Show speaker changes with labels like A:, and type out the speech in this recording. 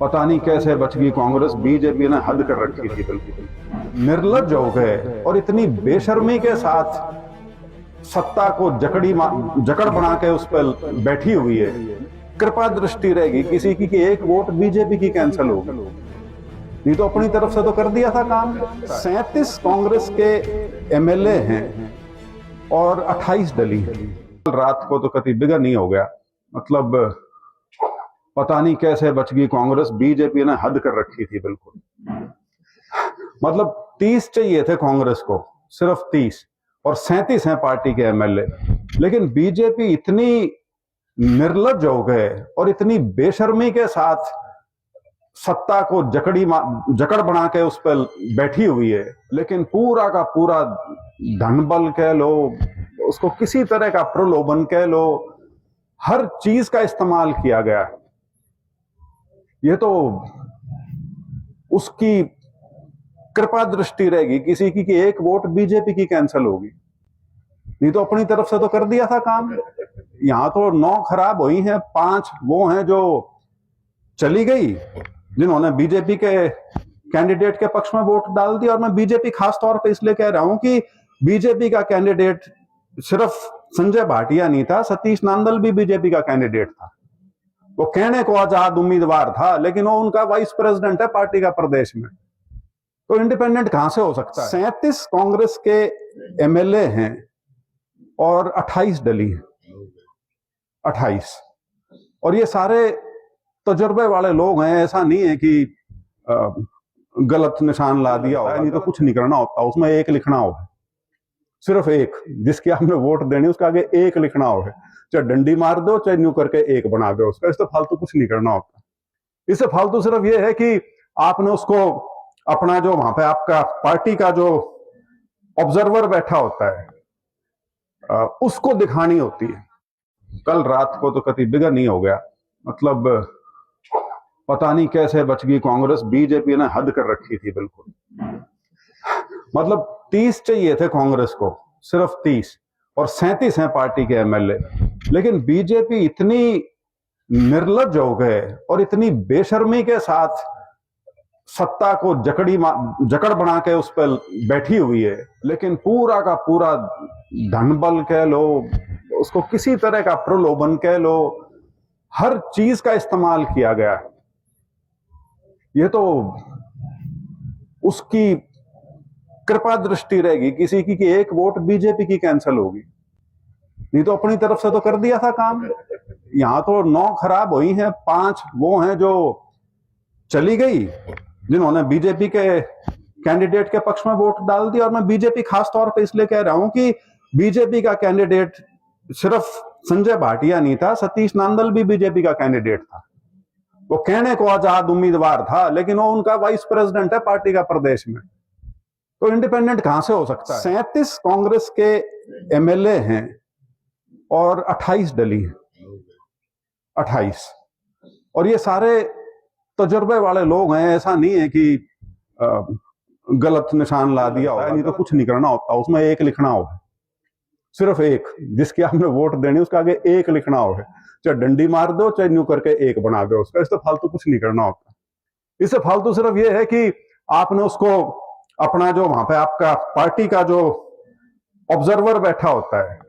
A: पता नहीं कैसे बच गई कांग्रेस। बीजेपी ने हद कर रखी थी, बिल्कुल निर्लज्ज हो गए और इतनी बेशर्मी के साथ सत्ता को जकड़ बना के उस पर बैठी हुई है। कृपा दृष्टि रहेगी किसी की कि एक वोट बीजेपी की कैंसिल होगी, नहीं तो अपनी तरफ से तो कर दिया था काम। 37 कांग्रेस के एमएलए हैं और 28 दलीय हैं। रात को तो कति बिगड़ नहीं हो गया, मतलब पता नहीं कैसे बच गई कांग्रेस। बीजेपी ने हद कर रखी थी, बिल्कुल मतलब 30 चाहिए थे कांग्रेस को, सिर्फ 30, और 37 हैं पार्टी के एमएलए। लेकिन बीजेपी इतनी निर्लज्ज हो गए और इतनी बेशर्मी के साथ सत्ता को जकड़ बना के उस पर बैठी हुई है। लेकिन पूरा का पूरा धनबल कह लो, उसको किसी तरह का प्रलोभन कह लो, हर चीज का इस्तेमाल किया गया। ये तो उसकी कृपा दृष्टि रहेगी किसी की कि एक वोट बीजेपी की कैंसिल होगी, नहीं तो अपनी तरफ से तो कर दिया था काम। यहां तो 9 खराब हुई हैं, 5 वो हैं जो चली गई, जिन्होंने बीजेपी के कैंडिडेट के पक्ष में वोट डाल दिया। और मैं बीजेपी खास तौर पे इसलिए कह रहा हूं कि बीजेपी का कैंडिडेट सिर्फ संजय भाटिया नहीं था, सतीश नांदल भी बीजेपी का कैंडिडेट था। वो कहने को आजाद उम्मीदवार था, लेकिन वो उनका वाइस प्रेसिडेंट है पार्टी का प्रदेश में, तो इंडिपेंडेंट कहां से हो सकता है। 37 कांग्रेस के एमएलए हैं और 28 दलीय हैं, 28, और ये सारे तजुर्बे वाले लोग हैं। ऐसा नहीं है कि गलत निशान ला दिया होगा, नहीं तो कुछ नहीं करना होता, उसमें एक लिखना होगा, सिर्फ एक, जिसकी आपने वोट देनी उसका आगे एक लिखना होगा। चाहे डंडी मार दो, चाहे न्यू करके एक बना दो उसका, इससे फालतू कुछ नहीं करना होता। इससे फालतू सिर्फ ये है कि आपने उसको अपना जो वहां पे आपका पार्टी का जो ऑब्जर्वर बैठा होता है उसको दिखानी होती है। कल रात को तो कति बिगड़ नहीं हो गया, मतलब पता नहीं कैसे बच गई कांग्रेस। बीजेपी ने हद कर रखी थी, बिल्कुल मतलब 30 चाहिए थे कांग्रेस को, सिर्फ 30, और 37 हैं पार्टी के एमएलए। लेकिन बीजेपी इतनी निर्लज्ज हो गए और इतनी बेशर्मी के साथ सत्ता को जकड़ बना के उस पर बैठी हुई है। लेकिन पूरा का पूरा धनबल कह लो, उसको किसी तरह का प्रलोभन कह लो, हर चीज का इस्तेमाल किया गया। ये तो उसकी कृपा दृष्टि रहेगी किसी की कि एक वोट बीजेपी की कैंसिल होगी, नहीं तो अपनी तरफ से तो कर दिया था काम। यहां तो 9 खराब हुई हैं, 5 वो हैं जो चली गई, जिन्होंने बीजेपी के कैंडिडेट के पक्ष में वोट डाल दिया। और मैं बीजेपी खास तौर पे इसलिए कह रहा हूं कि बीजेपी का कैंडिडेट सिर्फ संजय भाटिया नहीं था, सतीश नांदल भी बीजेपी का कैंडिडेट था। वो कहने को आजाद उम्मीदवार था, लेकिन वो उनका वाइस प्रेसिडेंट है पार्टी का प्रदेश में, तो इंडिपेंडेंट कहां से हो सकता है। 37 कांग्रेस के एमएलए हैं और 28 दलीय हैं, 28, और ये सारे तजुर्बे वाले लोग हैं। ऐसा नहीं है कि गलत निशान ला दिया होगा, नहीं तो कुछ नहीं करना होता, उसमें एक लिखना होगा, सिर्फ एक, जिसकी आपने वोट देनी उसका आगे एक लिखना होगा। चाहे डंडी मार दो, चाहे न्यू करके एक बना दो उसका, इससे फालतू कुछ नहीं करना होता। इससे फालतू सिर्फ ये है कि आपने उसको अपना जो वहां पे आपका पार्टी का जो ऑब्जर्वर बैठा होता है